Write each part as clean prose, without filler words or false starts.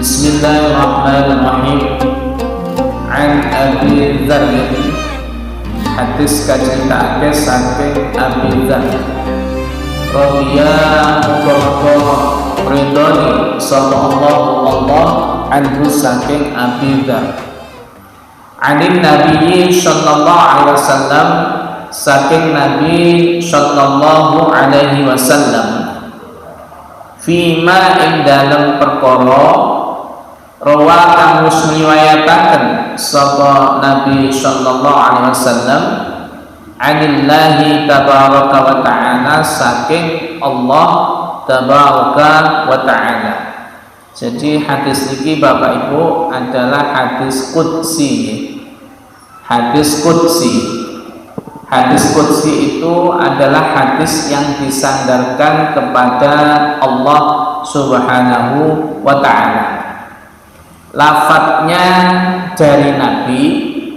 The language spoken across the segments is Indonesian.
Bismillahirrahmanirrahim. An Abi Dzar, hadis kaceritaake saking Abi Dzar radhiyallahu ridhoni sallallahu anhu saking Abi Dzar anin Nabi sallallahu alaihi wasallam saking Nabi sallallahu alaihi wasallam fima ing dalem perkara rawa kang wis riwayataken sapa Nabi sallallahu alaihi wasallam anillahi tabaraka wa ta'ala saking Allah tabaraka wa ta'ala. Jadi hadis ini Bapak Ibu adalah hadis qudsi. Hadis qudsi. Hadis qudsi itu adalah hadis yang disandarkan kepada Allah Subhanahu wa ta'ala. Lafadznya dari Nabi,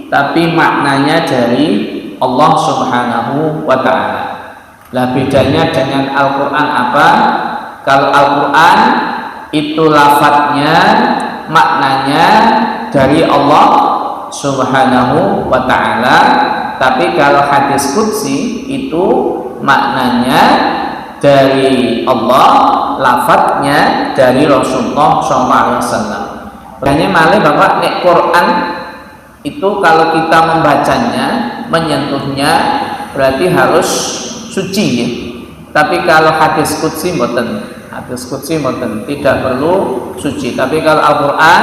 tapi maknanya dari Allah Subhanahu wa ta'ala. Lah bedanya dengan Al-Quran apa? Kalau Al-Quran itu lafadznya, maknanya dari Allah Subhanahu wa ta'ala. Tapi kalau hadis qudsi itu maknanya dari Allah, lafadznya dari Rasulullah SAW. Makanya malah Bapak nek Quran itu kalau kita membacanya, menyentuhnya berarti harus suci ya. Tapi kalau hadis qudsi mboten, hadis qudsi mboten, tidak perlu suci. Tapi kalau Al-Qur'an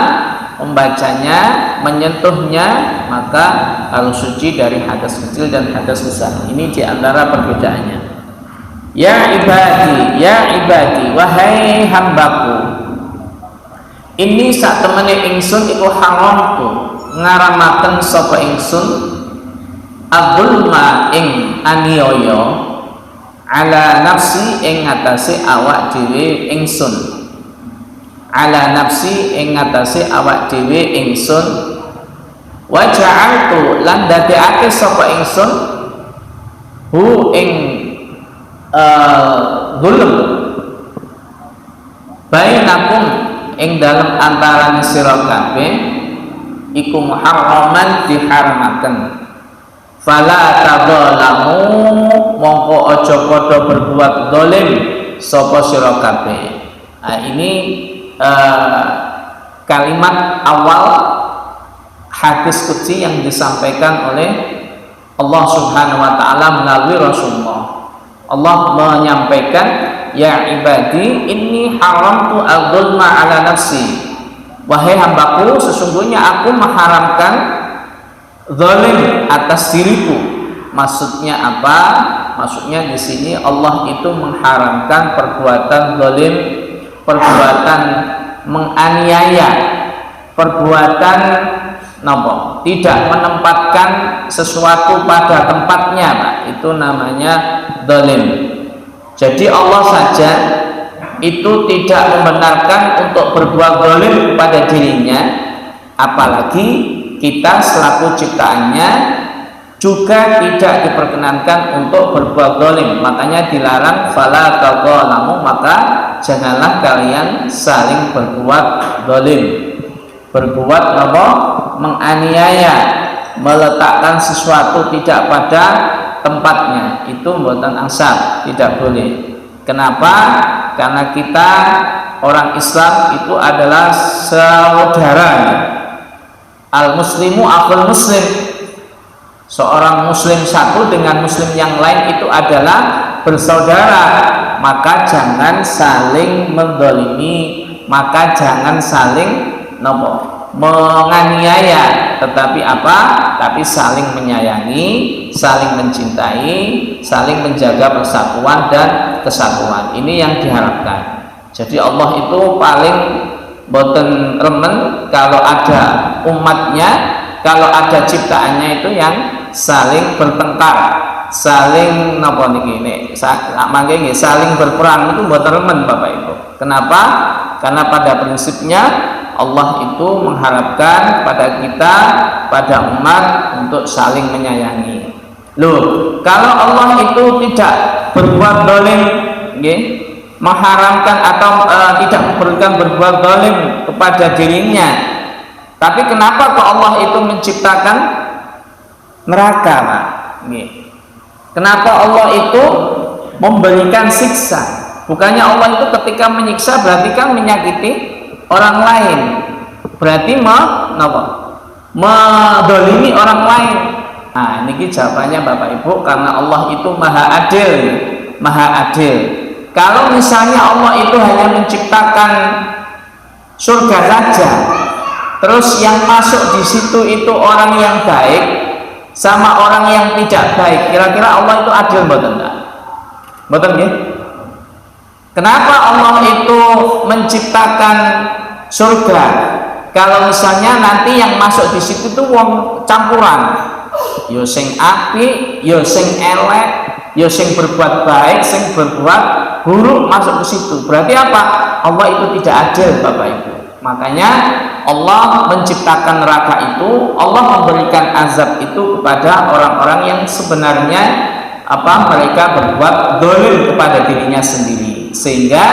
membacanya, menyentuhnya maka harus suci dari hadas kecil dan hadas besar. Ini diantara perbedaannya. Ya ibadi, wahai hambaku, ini sak temene ingsun iku haram tu ngaramaken sapa ingsun azulma ing aniaya ala nafsi ing ngatasé awak dhewe ingsun, ala nafsi ing ngatasé awak dhewe ingsun, wa ja'altu lan dadekake sapa ingsun hu ing zulm bainakum ing dalam antarané sira kabeh iku muharraman diharamaken. Fala tadzalamu mongko aja padha berbuat zalim sapa sira kabeh. Nah, ini kalimat awal hadis qudsi yang disampaikan oleh Allah Subhanahu wa ta'ala melalui Rasulullah. Allah menyampaikan, ya ibadi inni haramtu al-zulma ala nafsi, wahai hambaku sesungguhnya aku mengharamkan zalim atas diriku. Maksudnya apa? Maksudnya di sini Allah itu mengharamkan perbuatan zalim, perbuatan menganiaya, perbuatan tidak menempatkan sesuatu pada tempatnya, Pak. Itu namanya zalim. Jadi Allah saja itu tidak membenarkan untuk berbuat zalim kepada dirinya, apalagi kita selaku ciptaannya juga tidak diperkenankan untuk berbuat zalim. Makanya dilarang fala tadzalamu, maka janganlah kalian saling berbuat zalim. Berbuat menganiaya, meletakkan sesuatu tidak pada tempatnya, itu mboten angsal, tidak boleh. Kenapa? Karena kita orang Islam itu adalah saudara. Al-muslimu akhul muslim. Seorang muslim satu dengan muslim yang lain itu adalah bersaudara. Maka jangan saling menzalimi, maka jangan saling menganiaya, tetapi apa? Tapi saling menyayangi, saling mencintai, saling menjaga persatuan dan kesatuan. Ini yang diharapkan. Jadi Allah itu paling boten remen kalau ada umatnya, kalau ada ciptaannya itu yang saling bertengkar, saling saling berperang, itu boten remen Bapak Ibu. Kenapa? Karena pada prinsipnya Allah itu mengharapkan pada kita, pada umat untuk saling menyayangi. Loh, kalau Allah itu tidak berbuat zalim, mengharamkan atau tidak memberikan berbuat zalim kepada dirinya. Tapi kenapa kok Allah itu menciptakan neraka, Pak? Kenapa Allah itu memberikan siksa? Bukannya Allah itu ketika menyiksa berarti kan menyakiti orang lain, berarti mendolimi orang lain. Nah, ini jawabannya Bapak Ibu, karena Allah itu maha adil, maha adil. Kalau misalnya Allah itu hanya menciptakan surga saja, terus yang masuk di situ itu orang yang baik sama orang yang tidak baik, kira-kira Allah itu adil mboten? Mboten nggih? Kenapa Allah itu menciptakan surga? Kalau misalnya nanti yang masuk di situ tuh wong campuran, yo sing apik, yo sing elek, yo sing berbuat baik, sing berbuat buruk masuk ke situ. Berarti apa? Allah itu tidak adil, Bapak Ibu. Makanya Allah menciptakan neraka itu, Allah memberikan azab itu kepada orang-orang yang sebenarnya mereka berbuat zalim kepada dirinya sendiri. Sehingga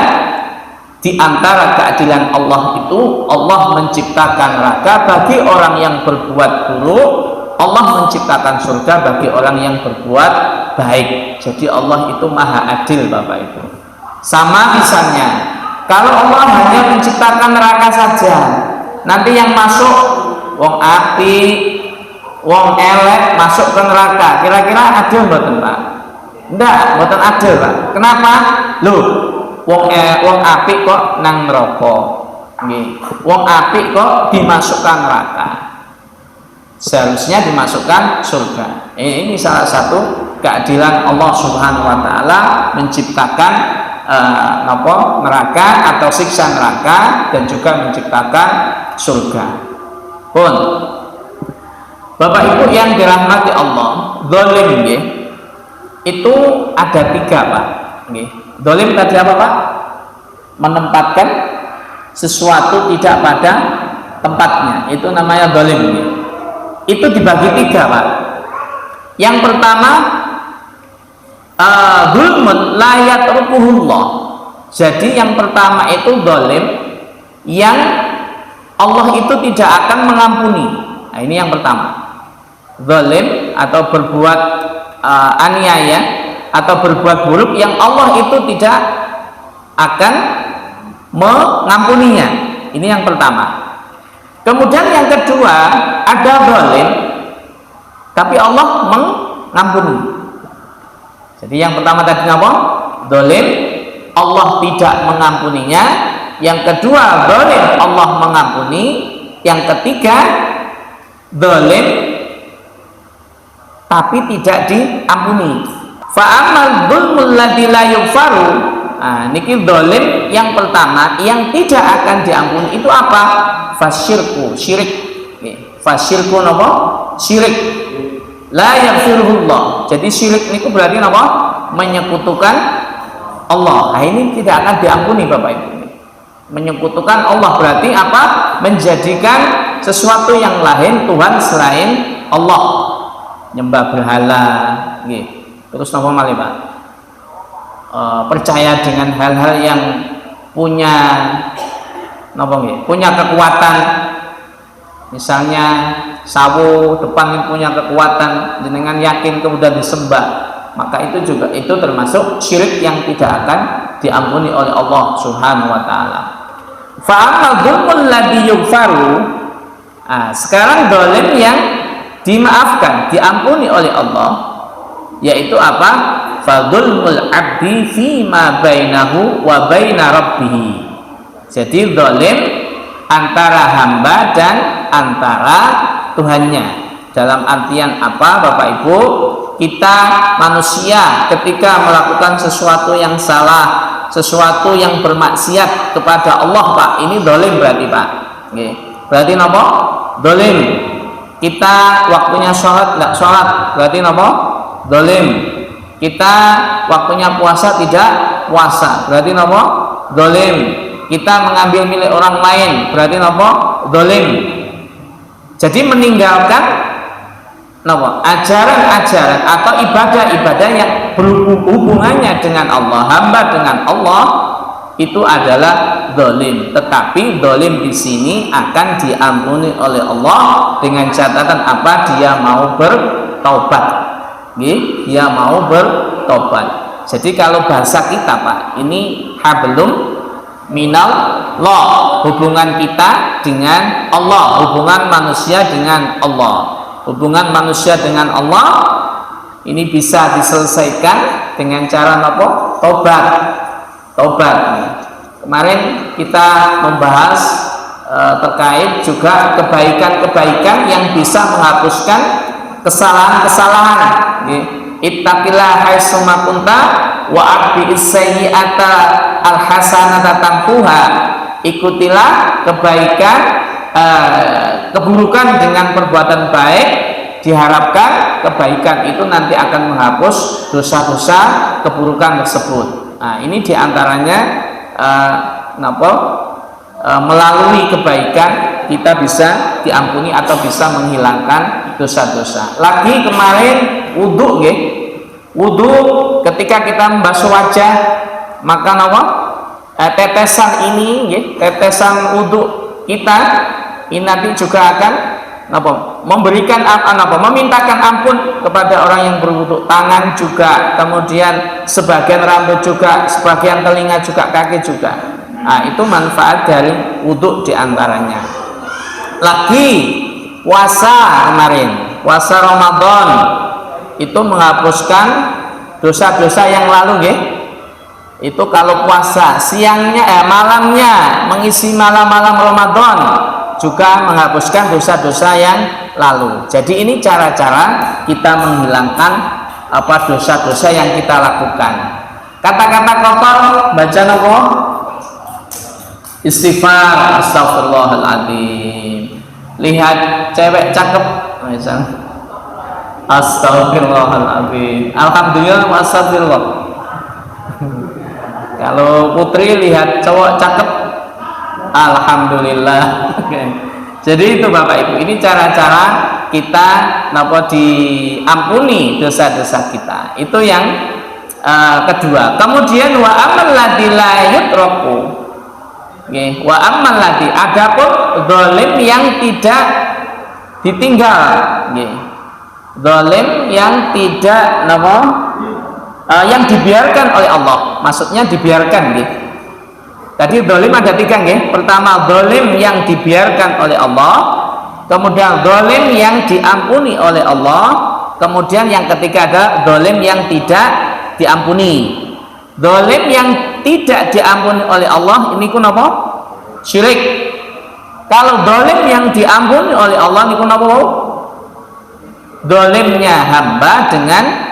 di antara keadilan Allah itu, Allah menciptakan neraka bagi orang yang berbuat buruk, Allah menciptakan surga bagi orang yang berbuat baik. Jadi Allah itu maha adil, Bapak Ibu. Sama misalnya, kalau Allah hanya menciptakan neraka saja, nanti yang masuk wong api, wong elek masuk ke neraka, kira-kira adil mboten, Pak? Enggak, mboten adil, Pak. Kenapa? Loh, wong apik kok nang neraka, nggih. Wong apik kok dimasukkan neraka. Seharusnya dimasukkan surga. Ini salah satu keadilan Allah Subhanahu wa taala menciptakan neraka atau siksa neraka dan juga menciptakan surga. Pun Bapak Ibu yang dirahmati Allah, zalim nggih, itu ada 3, Pak. Nggih. Zalim tadi apa, Pak? Menempatkan sesuatu tidak pada tempatnya. Itu namanya zalim nggih. Itu dibagi 3, Pak. Yang pertama, zulmun la yatrukuhullah. Jadi yang pertama itu zalim yang Allah itu tidak akan mengampuni. Nah, ini yang pertama. Zalim atau berbuat aniaya atau berbuat buruk yang Allah itu tidak akan mengampuninya. Ini yang pertama. Kemudian yang kedua, ada zalim tapi Allah mengampuni. Jadi yang pertama tadi apa? Zalim, Allah tidak mengampuninya. Yang kedua, zalim, Allah mengampuni. Yang ketiga, zalim tapi tidak diampuni. Fa'amal dzulmul ladzi la yughfaru. Nah, niki zalim yang pertama yang tidak akan diampuni itu apa? Fasyirku, syirik. Fasyirku napa? Syirik. La yaghfirullah. Jadi syirik niku berarti apa? Menyekutukan Allah. Nah, ini tidak akan diampuni, Bapak Ibu. Menyekutukan Allah berarti apa? Menjadikan sesuatu yang lain Tuhan selain Allah. Nyembah berhala, nggih. Terus napa malih, Pak? Percaya dengan hal-hal yang punya napa nggih? Punya kekuatan. Misalnya sawu depan punya kekuatan, jenengan yakin kemudian disembah, maka itu juga itu termasuk syirik yang tidak akan diampuni oleh Allah Subhanahu wa taala. Fa'amal dzulmul ladzi yughfaru. Sekarang zalim yang dimaafkan, diampuni oleh Allah, yaitu apa? Fadzulmul abdi fima bainahu wa baina rabbih. Jadi zalim antara hamba dan antara Tuhannya. Dalam artian apa, Bapak Ibu? Kita manusia ketika melakukan sesuatu yang salah, sesuatu yang bermaksiat kepada Allah, Pak, ini zalim berarti, Pak. Nggih. Berarti napa? Zalim. Kita waktunya sholat tidak sholat, berarti napa? Zalim. Kita waktunya puasa tidak puasa, berarti napa? Zalim. Kita mengambil milik orang lain, berarti napa? Zalim. Jadi meninggalkan napa? Ajaran-ajaran atau ibadah-ibadah yang berhubungannya dengan Allah, hamba dengan Allah, itu adalah dolim. Tetapi dolim di sini akan diampuni oleh Allah dengan catatan apa? Dia mau bertaubat. Dia mau bertobat. Jadi kalau bahasa kita Pak, ini hablum minallah, hubungan kita dengan Allah, hubungan manusia dengan Allah. Hubungan manusia dengan Allah ini bisa diselesaikan dengan cara apa? Tobat. Kemarin kita membahas terkait juga kebaikan-kebaikan yang bisa menghapuskan kesalahan-kesalahan. Ittaqillah haitsuma kunta wa atbi'is sayyi'ata alhasanata tamhuha. Ikutilah kebaikan keburukan dengan perbuatan baik, diharapkan kebaikan itu nanti akan menghapus dosa-dosa keburukan tersebut. Nah, ini diantaranya melalui kebaikan kita bisa diampuni atau bisa menghilangkan dosa-dosa. Lagi kemarin wudhu, wudhu ketika kita membasuh wajah, maka tetesan ini, tetesan wudhu kita ini nanti juga akan memberikan memintakan ampun kepada orang yang berwudhu. Tangan juga, kemudian sebagian rambut juga, sebagian telinga juga, kaki juga. Nah, itu manfaat dari wudhu diantaranya. Lagi puasa kemarin, puasa Ramadan itu menghapuskan dosa-dosa yang lalu. Itu kalau puasa siangnya malamnya mengisi malam-malam Ramadan juga menghapuskan dosa-dosa yang lalu. Jadi ini cara-cara kita menghilangkan dosa-dosa yang kita lakukan. Kata-kata kotor baca apa? Istighfar, astagfirullahaladzim. Lihat cewek cakep, astagfirullahaladzim. Alhamdulillah, astagfirullah. Kalau putri lihat cowok cakep, alhamdulillah. Jadi itu Bapak Ibu, ini cara-cara kita diampuni dosa-dosa kita. Itu yang kedua. Kemudian wa amal ladzi la yutraku. Wa amal ladzi, adapun zalim yang tidak ditinggal. Zalim yang tidak yang dibiarkan oleh Allah. Maksudnya dibiarkan Tadi zalim ada tiga Pertama zalim yang dibiarkan oleh Allah, kemudian zalim yang diampuni oleh Allah, kemudian yang ketiga ada zalim yang tidak diampuni. Zalim yang tidak diampuni oleh Allah ini kun apa? Syirik. Kalau zalim yang diampuni oleh Allah ini kun apa? Zalimnya hamba dengan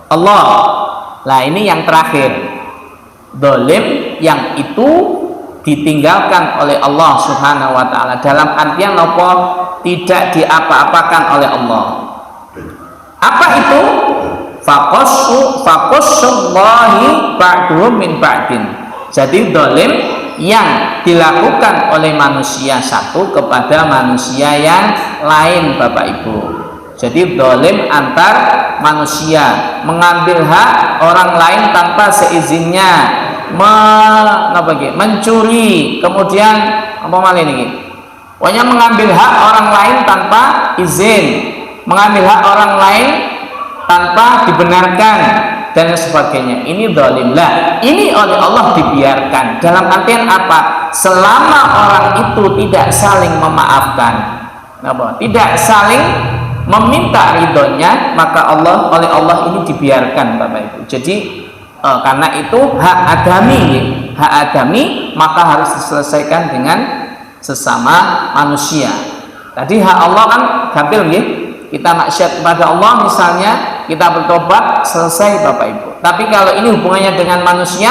Allah. Nah, ini yang terakhir. Zalim yang itu ditinggalkan oleh Allah Subhanahu wa taala, dalam artian apa? Tidak diapa-apakan oleh Allah. Apa itu? Faqassullahi ba'duhum min ba'din. Jadi zalim yang dilakukan oleh manusia satu kepada manusia yang lain Bapak Ibu. Jadi zalim antar manusia, mengambil hak orang lain tanpa seizinnya, mencuri, kemudian pokoknya mengambil hak orang lain tanpa izin, mengambil hak orang lain tanpa dibenarkan dan sebagainya. Ini zalim. Lah, ini oleh Allah dibiarkan. Dalam artian apa? Selama orang itu tidak saling memaafkan, tidak saling meminta ridhonya, maka oleh Allah ini dibiarkan Bapak Ibu. Jadi karena itu hak adami maka harus diselesaikan dengan sesama manusia. Tadi hak Allah kan gampil kita maksiat kepada Allah misalnya, kita bertobat, selesai Bapak Ibu. Tapi kalau ini hubungannya dengan manusia,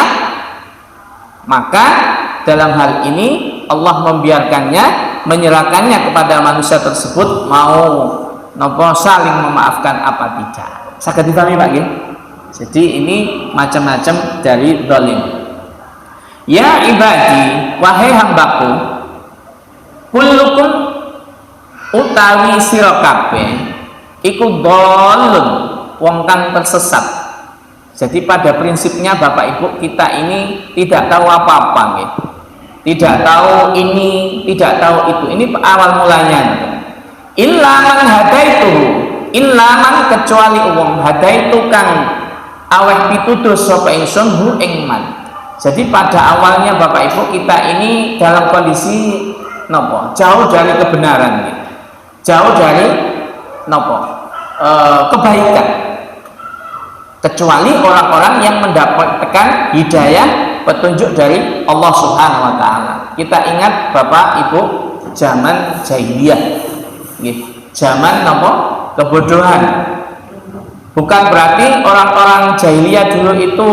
maka dalam hal ini Allah membiarkannya, menyerahkannya kepada manusia tersebut mau saling memaafkan apa tidak. Saged dipahami Pak nggih? Jadi ini macam-macam dari zalim. Ya ibadi, wahai hambaku, kullukum utawi sira kabeh iku dhalun, wong kang tersesat. Jadi pada prinsipnya Bapak Ibu kita ini tidak tahu apa-apa gitu. Tidak tahu ini, tidak tahu itu. Ini awal mulanya. Illa man hadaitu, illa man kecuali wong hadaitu kang aweh pituduh sapa ingsun hu ing man. Jadi pada awalnya Bapak Ibu kita ini dalam kondisi nopo? Jauh dari kebenaran gitu. Jauh dari nopo? Kebaikan. Kecuali orang-orang yang mendapatkan hidayah petunjuk dari Allah Subhanahu wa taala. Kita ingat Bapak Ibu zaman jahiliyah. Zaman apa? Kebodohan. Bukan berarti orang-orang jahiliyah dulu itu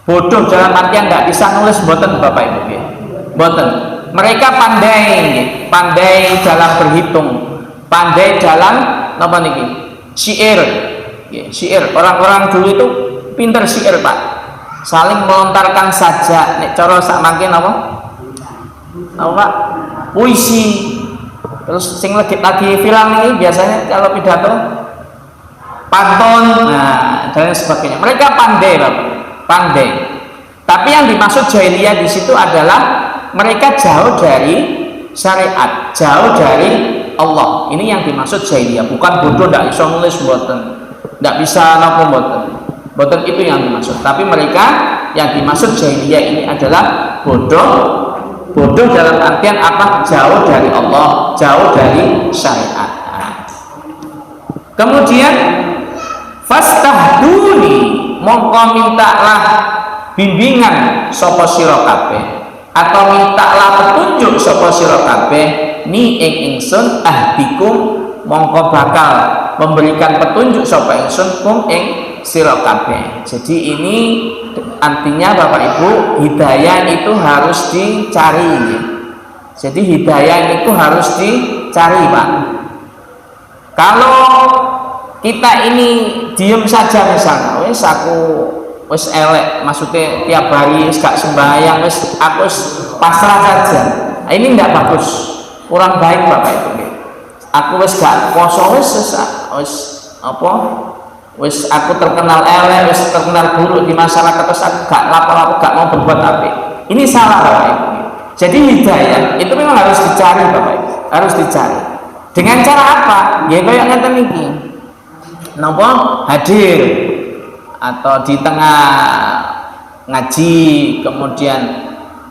bodoh dalam artian nggak bisa nulis, mboten Bapak Ibu ya. Mboten. Mereka pandai, pandai dalam berhitung, pandai dalam apa niki? Syair. Syair, orang-orang dulu itu pinter syair Pak, saling melontarkan saja nek cara sak mangke apa Pak, puisi. Terus sing lagi film ini biasanya kalau pidato pantun, nah dan sebagainya. Mereka pandai Pak, pandai. Tapi yang dimaksud jahiliyah di situ adalah mereka jauh dari syariat, jauh dari Allah. Ini yang dimaksud jahiliyah, bukan bodoh ndak iso nulis mboten. Tidak bisa nopo boten itu yang dimaksud. Tapi mereka yang dimaksud jahiliyah ini adalah bodoh dalam artian apa? Jauh dari Allah, jauh dari syariat. Kemudian fastahduni, mongko mintalah bimbingan sapa sira kabeh, atau mintalah petunjuk sapa sira kabeh ni ing ingsun ahdikum, mongko bakal memberikan petunjuk sapa ingsun kum ing sira kabeh. Jadi ini artinya Bapak Ibu, hidayah itu harus dicari ya. Jadi hidayah itu harus dicari Pak. Kalau kita ini diem saja misalnya, wes aku wes elek, maksudnya tiap hari wes gak sembahyang, wes aku pasrah saja. Nah, ini tidak bagus, kurang baik Bapak Ibu. Aku wes gak poso, wes apa? Wes aku terkenal elek, wes terkenal buruk di masyarakat, terus aku gak lapor, gak mau berbuat apik. Ini salah Bapak Ibu. Jadi hidayah itu memang harus dicari Bapak Ibu, harus dicari. Dengan cara apa? Ya kayak ngeten iki. Napa? Hadir atau di tengah ngaji, kemudian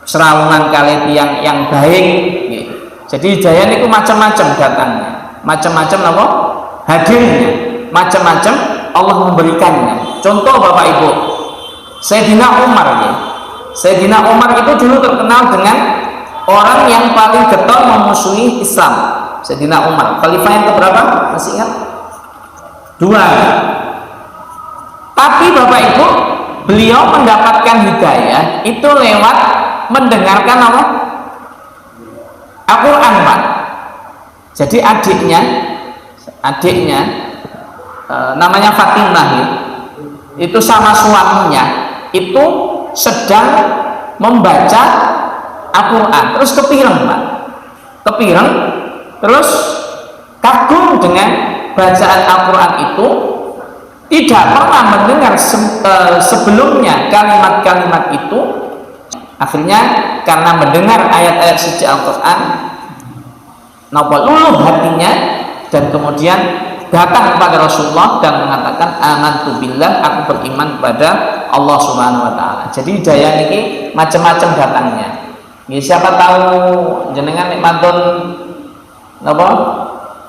serawungan kali yang baik. Jadi hidayah itu macam-macam datangnya, macam-macam apa? Hadirnya, macam-macam Allah memberikannya. Contoh Bapak Ibu, Sayyidina Umar ya. Sayyidina Umar itu dulu terkenal dengan orang yang paling getol memusuhi Islam. Sayyidina Umar, khalifah yang keberapa? Masih ingat? 2. Tapi Bapak Ibu, beliau mendapatkan hidayah itu lewat mendengarkan apa? Al-Quran Pak. Jadi adiknya namanya Fatimah ya, itu sama suaminya itu sedang membaca Al-Quran, terus kepireng Pak, kepireng, terus kagum dengan bacaan Al-Quran itu, tidak pernah mendengar sebelumnya kalimat-kalimat itu. Akhirnya karena mendengar ayat-ayat suci Al-Quran, luluh hatinya, dan kemudian datang kepada Rasulullah dan mengatakan amantu billah, aku beriman kepada Allah Subhanahu wa taala. Jadi hidayah ini macam-macam datangnya. Ya, siapa tahu jenengan nek mantun napa?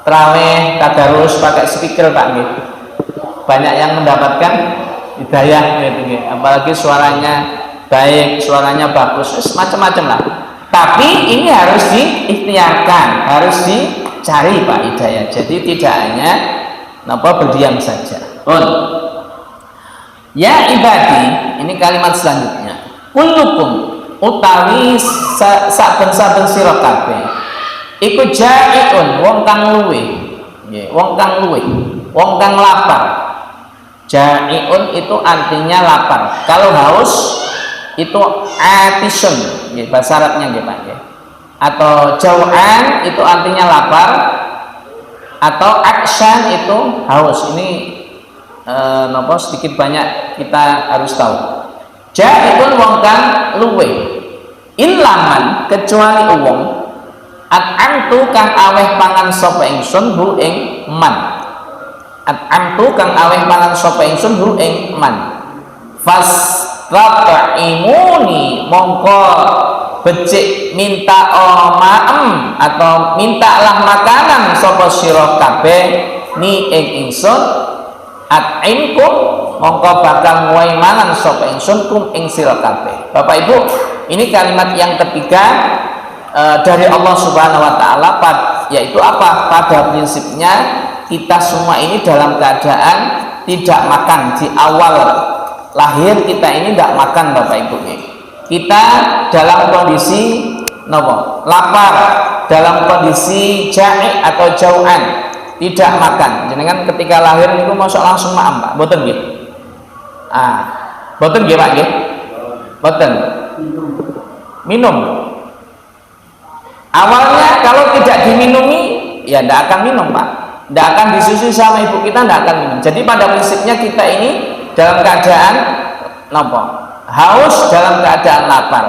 Traweh tadarus pakai speaker Pak nggih. Banyak yang mendapatkan hidayah gitu, apalagi suaranya baik, suaranya bagus, macam-macam lah. Tapi ini harus diikhtiarkan, harus dicari Pak hidayah. Jadi tidak hanya berdiam saja. Ya ibadi, ini kalimat selanjutnya. Kullukum utawi saben-saben sira kabeh iku jaiun, wong kang luwe, nggih, wong kang luwe, wong kang lapar. Jaiun itu artinya lapar. Kalau haus itu atishun, nggih, bahasa Arabnya nggih Pak nggih. Atau jau'an itu artinya lapar, atau akshan itu haus. Ini napa sedikit banyak kita harus tahu. Jaitun wong kang luwe ilaman kecuali wong at'amtu kang aweh pangan sapa ingsun hu ing man. At'amtu kang aweh pangan sapa ingsun hu ing man. Fasrata'imuni mongko becik minta maem atau mintalah makanan sapa sira kabeh ni ing ingsun at'imkum mongko bakal nguwai mangan sapa ingsun kum ing sira kabeh. Bapak Ibu, ini kalimat yang ketiga dari Allah Subhanahu wa taala, yaitu apa? Pada prinsipnya kita semua ini dalam keadaan tidak makan. Di awal lahir kita ini tidak makan, Bapak Ibu. Kita dalam kondisi lapar, dalam kondisi ja'i atau jauhan, tidak makan. Jenengan ketika lahir itu masuk langsung maam, Pak. Boten nggih? Boten nggih, Pak nggih? Boten. Minum. Awalnya kalau tidak diminumi, ya tidak akan minum, Pak. Tidak akan disusui sama ibu kita, tidak akan minum. Jadi pada prinsipnya kita ini dalam keadaan haus, dalam keadaan lapar.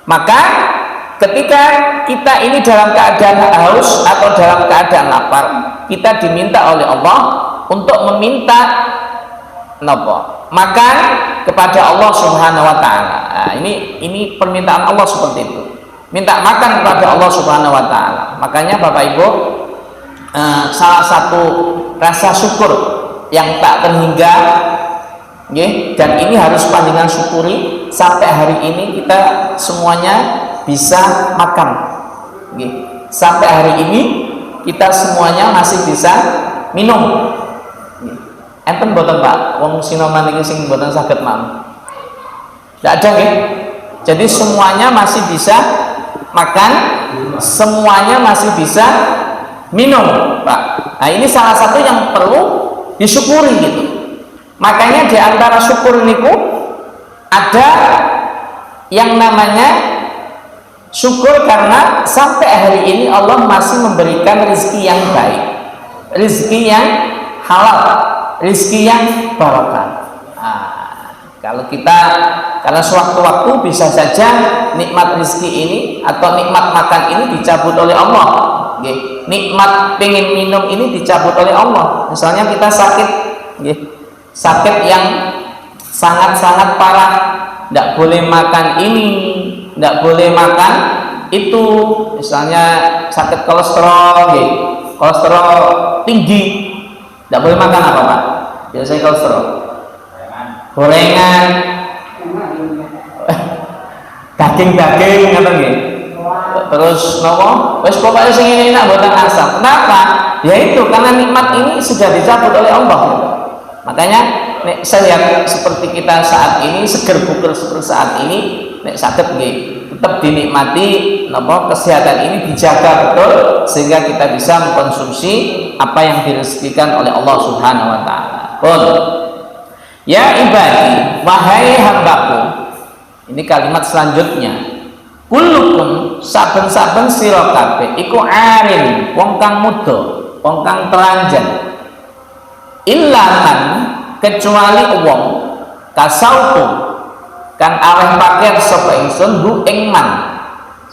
Maka ketika kita ini dalam keadaan haus atau dalam keadaan lapar, kita diminta oleh Allah untuk meminta makan kepada Allah Subhanahu wa taala. Nah, ini permintaan Allah seperti itu. Minta makan kepada Allah Subhanahu wa taala. Makanya Bapak Ibu, salah satu rasa syukur yang tak terhingga, dan ini harus panjenengan syukuri sampai hari ini kita semuanya bisa makan. Sampai hari ini kita semuanya masih bisa minum. Enten boten Pak, wong sinoman iki sing boten saged mam. Tidak ada nggih. Jadi semuanya masih bisa makan, semuanya masih bisa minum, Pak. Nah, ini salah satu yang perlu disyukuri gitu. Makanya di antara syukur niku ada yang namanya syukur karena sampai hari ini Allah masih memberikan rezeki yang baik, rezeki yang halal, rezeki yang barokah. Kalau kita karena sewaktu-waktu bisa saja nikmat rezeki ini atau nikmat makan ini dicabut oleh Allah, nikmat pengen minum ini dicabut oleh Allah. Misalnya kita sakit, sakit yang sangat-sangat parah, tidak boleh makan ini, tidak boleh makan itu. Misalnya sakit kolesterol, kolesterol tinggi, tidak boleh makan apa Pak? Biasanya kolesterol, gorengan, daging-daging, terus wes pokoknya sing ini enak buatan asam. Kenapa? Ya itu karena nikmat ini sudah dicabut oleh Allah. Makanya saya lihat seperti kita saat ini seger buger seperti saat ini, sakit tetap dinikmati, kesehatan ini dijaga betul sehingga kita bisa mengkonsumsi apa yang direzekikan oleh Allah Subhanahu wa taala. Ya ibadi, wahai hambaku. Ini kalimat selanjutnya. Kullukum saben-saben sira kabeh iku arin, wong kang muda, wong kang telanjang. Illaman kecuali wong kasautu kang aweh paket sapa ingsun hu ing man.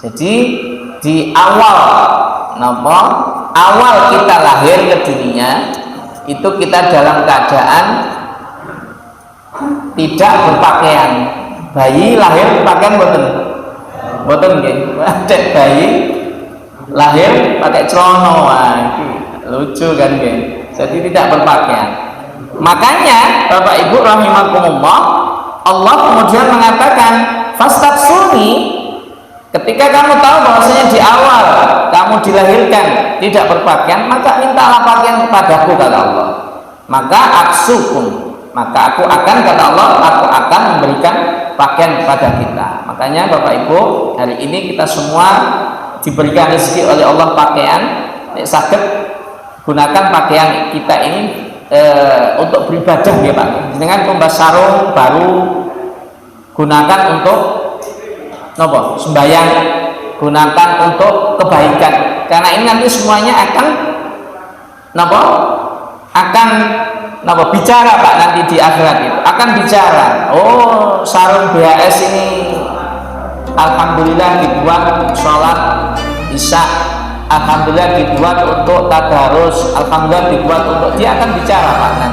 Jadi di awal kita lahir ke dunia itu kita dalam keadaan tidak berpakaian. Bayi lahir berpakaian boten nggih. Cek bayi lahir pakai celana, lucu kan nggih. Jadi tidak berpakaian. Makanya Bapak Ibu rahimakumullah, Allah kemudian mengatakan fastaksuni, ketika kamu tahu bahwasanya di awal kamu dilahirkan tidak berpakaian, maka mintalah pakaian kepadaku, kata Allah. Maka aksukum, maka aku akan, kata Allah, aku akan memberikan pakaian kepada kita. Makanya Bapak Ibu, hari ini kita semua diberikan rezeki oleh Allah pakaian. Sakit gunakan pakaian kita ini untuk beribadah ya Pak. Dengan tumbas sarung baru gunakan untuk sembahyang, gunakan untuk kebaikan. Karena ini nanti semuanya akan Kenapa bicara Pak nanti di akhirat itu akan bicara. Oh, sarung BHS ini alhamdulillah dibuat sholat isya, alhamdulillah dibuat untuk tadarus, alhamdulillah dibuat untuk, dia akan bicara Pak nanti.